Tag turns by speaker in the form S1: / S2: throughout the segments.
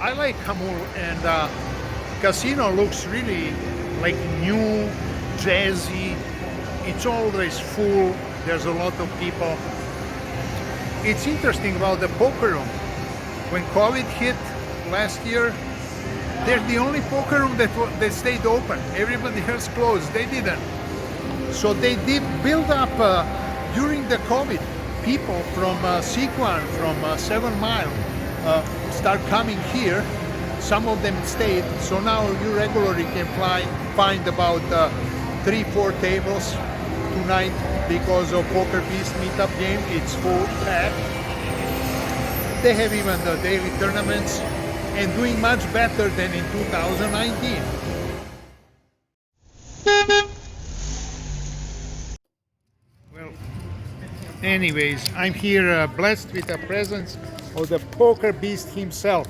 S1: I like Jamul, and casino looks really like new, jazzy. It's always full. There's a lot of people. It's interesting about the poker room. When COVID hit last year, they're the only poker room that stayed open. Everybody else closed. They didn't. So they did build up during the COVID. People from Sequan, from 7 Mile, start coming here. Some of them stayed. So now you regularly can find about 3-4 tables tonight because of Poker Beast Meetup game. It's full packed. They have even the daily tournaments and doing much better than in 2019. Well, anyways, I'm here blessed with the presence of the Poker Beast himself.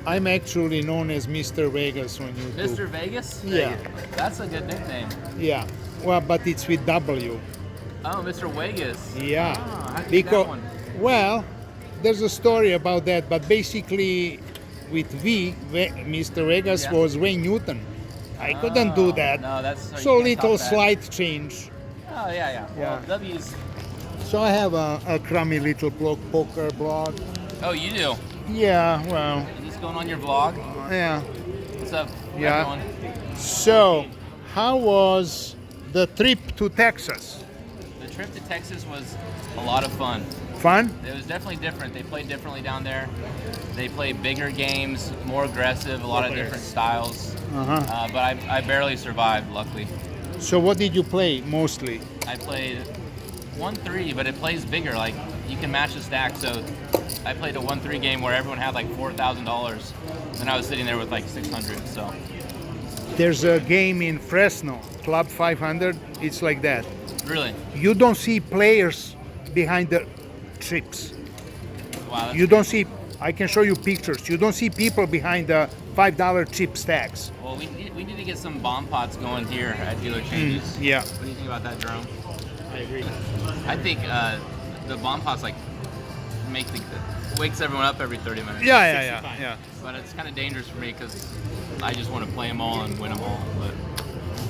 S1: I'm actually known as Mr. Vegas on YouTube.
S2: Mr. Vegas?
S1: Yeah.
S2: That's a good nickname.
S1: Yeah. Well, but it's with W.
S2: Oh, Mr. Vegas.
S1: Yeah.
S2: Oh, how'd you get
S1: Because,
S2: that one?
S1: well, there's a story about that, but basically with Mr. Vegas was Wayne Newton. I couldn't do that.
S2: No, that's
S1: So
S2: you can't
S1: little
S2: top that.
S1: slight change.
S2: Oh, yeah. Well, W's.
S1: So I have a crummy little poker blog.
S2: Oh, you do?
S1: Yeah, well,
S2: Is this going on your vlog?
S1: yeah.
S2: What's up,
S1: Yeah.
S2: everyone?
S1: So, how was the trip to Texas?
S2: The trip to Texas was a lot of fun.
S1: Fun?
S2: It was definitely different. They played differently down there. They played bigger games, more aggressive, a lot of different styles.
S1: Uh-huh.
S2: But I barely survived, luckily.
S1: So what did you play mostly?
S2: I played 1-3, but it plays bigger. Like, you can match the stack. So I played a 1-3 game where everyone had like $4,000, and I was sitting there with like 600. So
S1: There's a game in Fresno, Club 500. It's like that.
S2: really,
S1: You don't see players behind the chips.
S2: wow. That's
S1: You don't see, I can show you pictures. You don't see people behind the $5 chip stacks.
S2: Well, we need to get some bomb pots going here at Dealer Changes.
S1: Yeah.
S2: What do you think about that, Jerome?
S1: I agree.
S2: I think the bomb pots like wakes everyone up every 30 minutes.
S1: Yeah.
S2: But it's kind of dangerous for me because I just want to play them all and win them all. But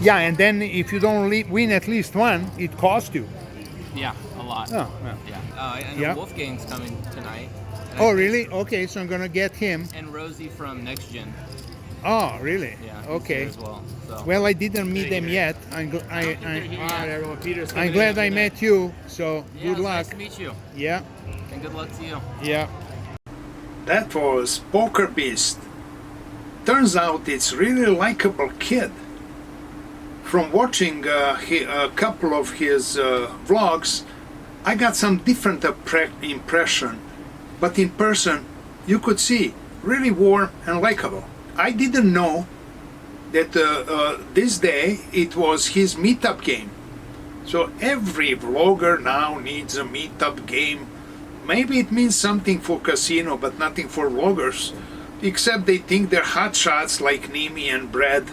S1: Yeah, and then if you don't win at least one, it costs you.
S2: yeah, a lot.
S1: Oh, yeah.
S2: Yeah. And
S1: Yeah.
S2: Wolfgang's coming tonight. And
S1: Oh, really? Okay, so I'm gonna get him.
S2: And Rosie from Next Gen.
S1: Oh, really?
S2: Yeah. he's
S1: Okay.
S2: here as well. So.
S1: Well, I didn't meet them yet. I'm glad I met you. So
S2: Yeah,
S1: good
S2: it was
S1: luck.
S2: Nice to meet you.
S1: Yeah.
S2: And good luck to you.
S1: Yeah. That was Poker Beast. Turns out it's really likable kid. From watching a couple of his vlogs, I got some different impression. But in person, you could see really warm and likable. I didn't know that this day it was his Meetup game. So every vlogger now needs a Meetup game. Maybe it means something for casino, but nothing for vloggers. Except they think they're hot shots like Nimi and Brad.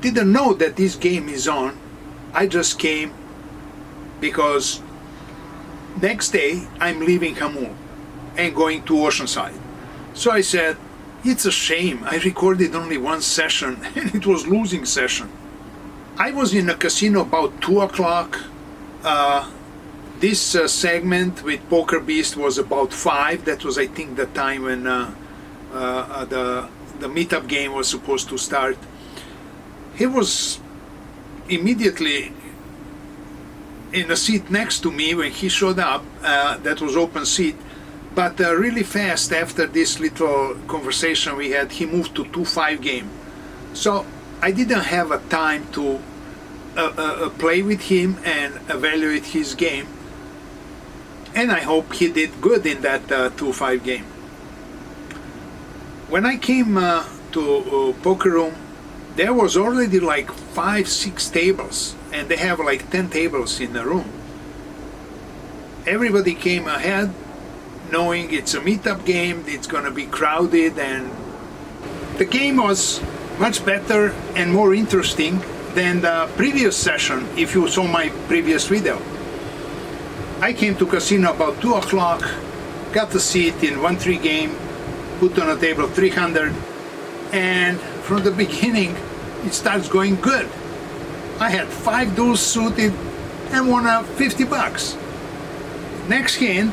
S1: Didn't know that this game is on. I just came because next day I'm leaving Jamul and going to Oceanside. So I said, it's a shame. I recorded only one session and it was losing session. I was in a casino about 2 o'clock. This segment with Poker Beast was about 5. That was, I think, the time when the Meetup game was supposed to start. He was immediately in a seat next to me when he showed up. That was open seat. But really fast after this little conversation we had, he moved to 2-5 game. So I didn't have a time to play with him and evaluate his game. And I hope he did good in that 2-5 game. When I came to Poker Room, there was already like 5-6 tables, and they have like 10 tables in the room. Everybody came ahead knowing it's a Meetup game, it's gonna be crowded, and the game was much better and more interesting than the previous session, if you saw my previous video. I came to casino about 2 o'clock, got a seat in 1-3 game, put on the table 300, and from the beginning it starts going good. I had 5 duels suited and won out $50. Next hand,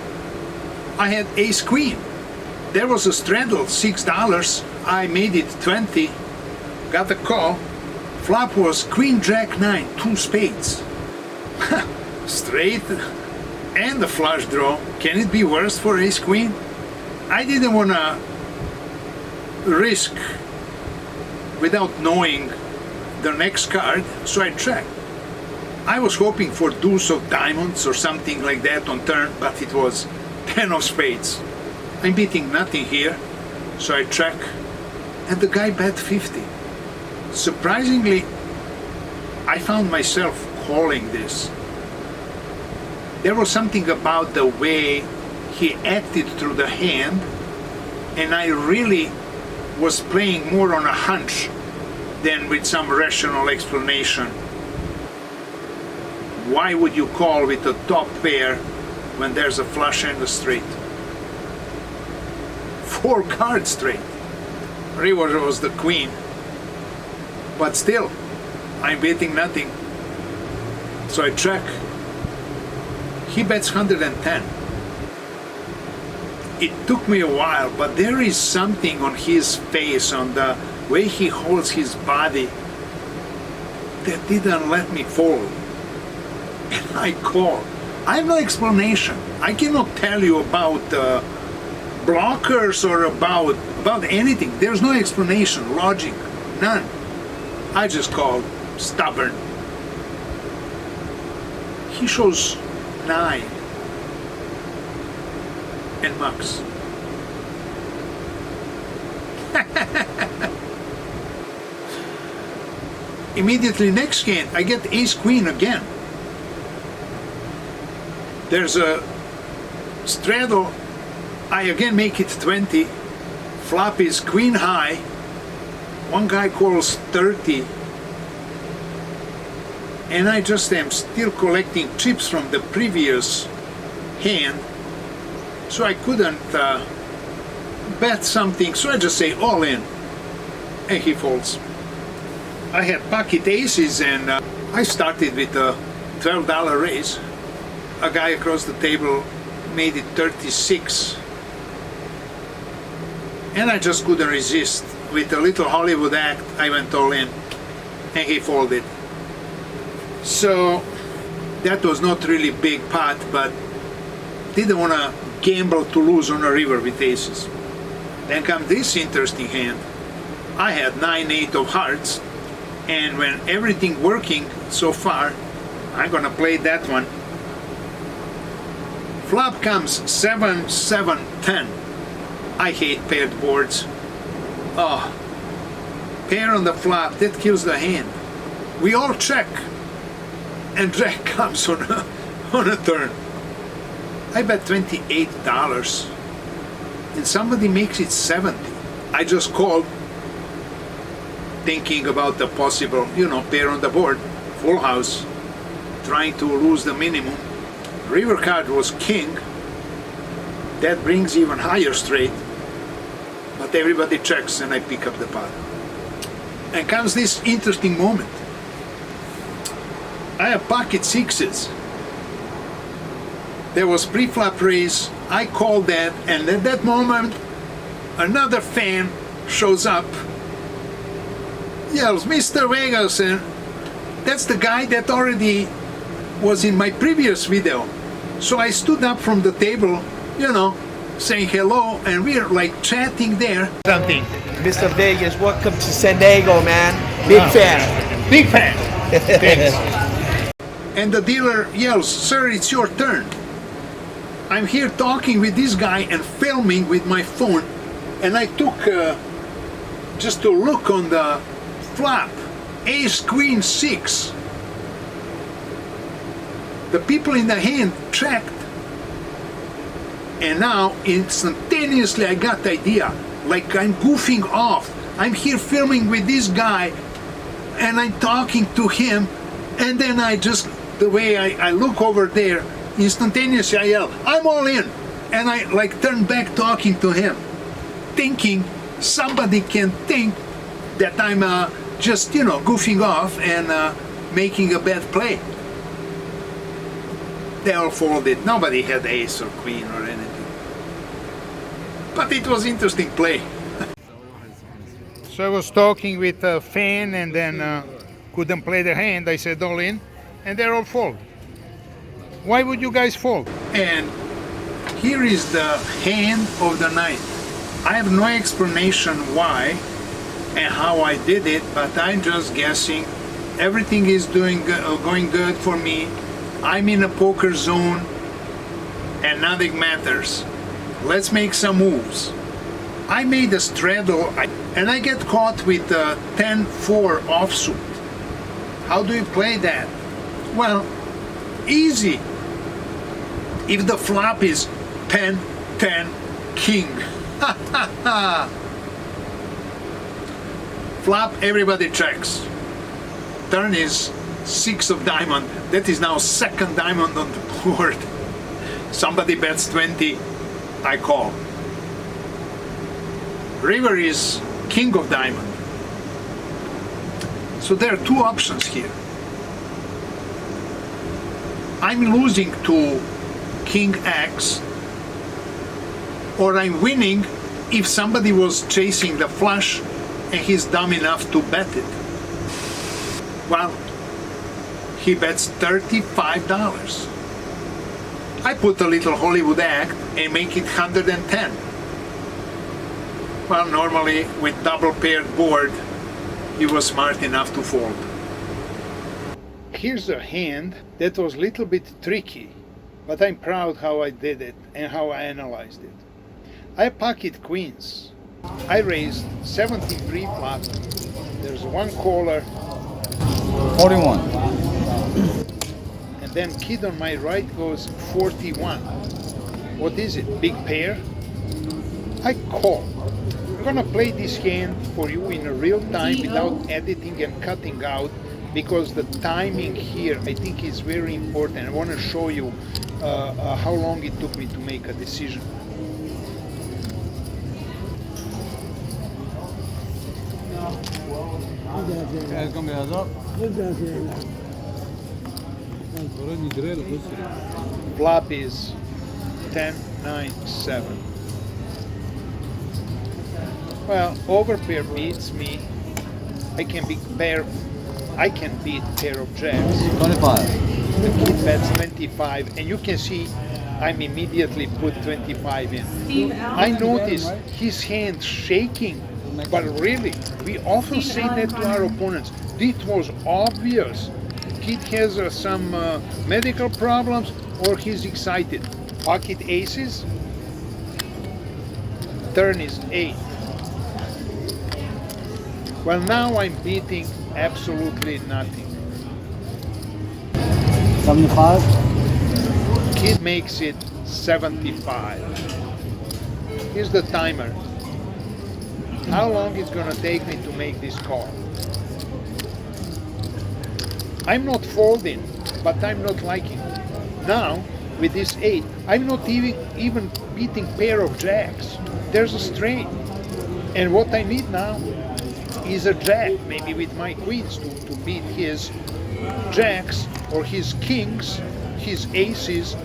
S1: I had ace queen. There was a straddle, $6. I made it 20, got the call. Flop was queen jack 9, 2 spades. Straight and the flush draw. Can it be worse for ace queen? I didn't want to risk without knowing the next card, so I checked. I was hoping for deuce of diamonds or something like that on turn, but it was 10 of spades. I'm beating nothing here, so I check, and the guy bet 50. Surprisingly, I found myself calling this. There was something about the way he acted through the hand, and I really was playing more on a hunch than with some rational explanation. Why would you call with a top pair when there's a flush and a straight? 4 cards straight. River was the queen. But still, I'm betting nothing. So I check. He bets 110. It took me a while, but there is something on his face, on the way he holds his body, that didn't let me fold. And I called. I have no explanation. I cannot tell you about blockers or about anything. There's no explanation, logic, none. I just called, stubborn. He shows 9 and mucks. Immediately next game, I get ace queen again. There's a straddle. I again make it 20. Flop is queen high. One guy calls 30. And I just am still collecting chips from the previous hand. So I couldn't bet something. So I just say all in. And he folds. I had pocket aces, and I started with a $12 raise. A guy across the table made it 36. And I just couldn't resist. With a little Hollywood act, I went all in, and he folded. So that was not really big pot, but didn't want to gamble to lose on a river with aces. Then comes this interesting hand. I had 9-8 of hearts, and when everything working so far, I'm gonna play that one. Flop comes 7, 7, 10. I hate paired boards. Oh, pair on the flop, that kills the hand. We all check, and jack comes on a turn. I bet $28, and somebody makes it 70. I just called, thinking about the possible, pair on the board, full house, trying to lose the minimum. River card was king. That brings even higher straight. But everybody checks, and I pick up the pot. And comes this interesting moment. I have pocket sixes. There was pre-flop raise. I called that, and at that moment, another fan shows up, yells, "Mr. Vegas," and that's the guy that already was in my previous video. So I stood up from the table, saying hello, and we're like chatting there. Something.
S3: Mr. Vegas, welcome to San Diego, man. Big fan.
S1: Big fan. Thanks. And the dealer yells, "Sir, it's your turn." I'm here talking with this guy and filming with my phone, and I took just to look on the flop, ace queen 6. The people in the hand checked, and now instantaneously I got the idea, like I'm goofing off. I'm here filming with this guy, and I'm talking to him, and then the way I look over there, instantaneously I yell, "I'm all in," and I turn back talking to him. thinking somebody can think that I'm just, you know, goofing off and making a bad play. They all folded. Nobody had ace or queen or anything. But it was interesting play. So I was talking with a fan and then couldn't play the hand. I said all in, and they're all fold. Why would you guys fold? And here is the hand of the night. I have no explanation why and how I did it, but I'm just guessing. Everything is going good for me. I'm in a poker zone and nothing matters. Let's make some moves. I made a straddle and I get caught with a 10-4 offsuit. How do you play that? Well, easy. If the flop is 10-10 king. Flop, everybody checks. Turn is 6 of diamond. That is now second diamond on the board. Somebody bets 20, I call. River is king of diamond. So there are two options here. I'm losing to king X, or I'm winning if somebody was chasing the flush and he's dumb enough to bet it. Well, he bets $35. I put a little Hollywood act and make it 110. Well, normally with double paired board, he was smart enough to fold. Here's a hand that was a little bit tricky, but I'm proud how I did it and how I analyzed it. I pocket queens. I raised 73 flop. There's one caller.
S4: 41.
S1: And then kid on my right goes 41. What is it? Big pair? I call. I'm gonna play this hand for you in a real time without editing and cutting out, because the timing here I think is very important. I want to show you how long it took me to make a decision. Flop is 10-9-7. Well, overpair beats me. I can beat pair of jacks.
S4: 25.
S1: The kid bets 25, and you can see I'm immediately put 25 in. I noticed his hand shaking, but really, we often say that to our opponents. It was obvious. Kid has some medical problems, or he's excited. Pocket aces. Turn is 8. Well, now I'm beating absolutely nothing.
S4: 75.
S1: Kid makes it 75. Here's the timer. How long is gonna take me to make this call? I'm not folding, but I'm not liking it. Now, with this 8, I'm not even beating pair of jacks. There's a straight. And what I need now is a jack, maybe with my queens, to beat his jacks or his kings, his aces,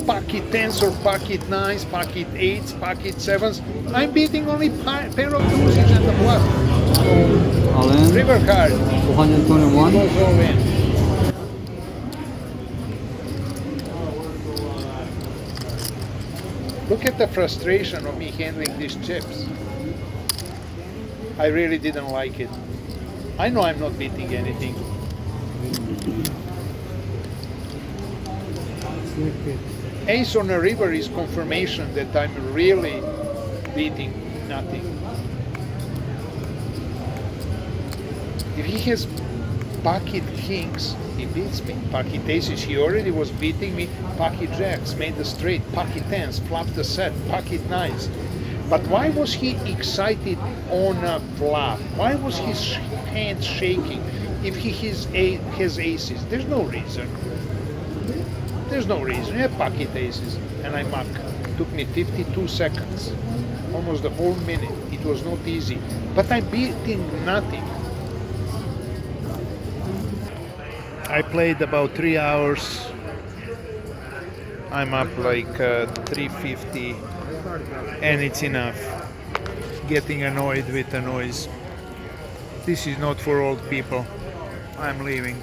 S1: pocket 10s or pocket 9s, pocket 8s, pocket 7s. I'm beating only pair of deuces and the bluff. So,
S4: All in.
S1: river card.
S4: 421.
S1: Goes all in. Look at the frustration of me handling these chips. I really didn't like it. I know I'm not beating anything. Ace on a river is confirmation that I'm really beating nothing. If he has pocket kings, he beats me. Pocket aces, he already was beating me. Pocket jacks, made the straight. Pocket tens, flopped the set. Pocket nines. But why was he excited on a flop? Why was his hand shaking if he has aces? There's no reason. There's no reason. He had pocket aces, and I muck. It took me 52 seconds. almost the whole minute. It was not easy, but I'm beating nothing. I played about 3 hours. I'm up like 350, and it's enough. Getting annoyed with the noise. This is not for old people. I'm leaving.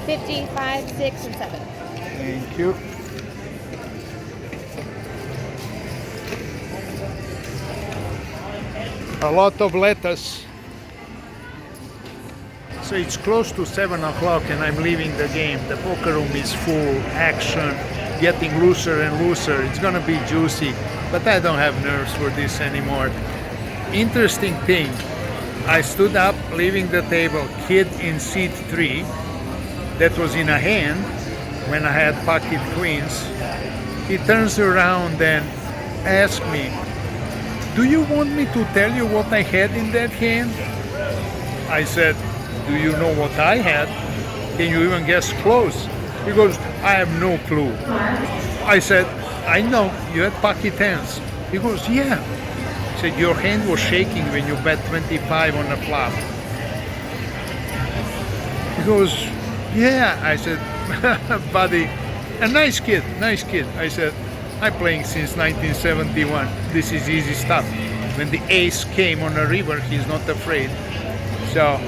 S5: $50, $5, $6, and $7.
S1: Thank you. A lot of lettuce. So it's close to 7 o'clock and I'm leaving the game. The poker room is full, action, getting looser and looser. It's gonna be juicy, but I don't have nerves for this anymore. Interesting thing, I stood up leaving the table, kid in seat 3, that was in a hand when I had pocket queens. He turns around and asks me, "Do you want me to tell you what I had in that hand?" I said, "Do you know what I had? Can you even guess close?" He goes, "I have no clue." I said, "I know, you had pocket hands." He goes, "Yeah." He said, "Your hand was shaking when you bet 25 on the flop." He goes, "Yeah." I said, "Buddy, a nice kid, nice kid." I said, "I'm playing since 1971. This is easy stuff." When the ace came on a river, he's not afraid. So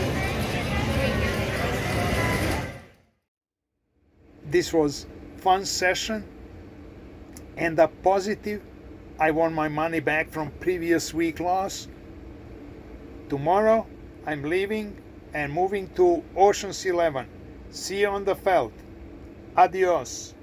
S1: this was fun session and a positive. I won my money back from previous week loss. Tomorrow I'm leaving and moving to Ocean's 11. See you on the felt. Adios.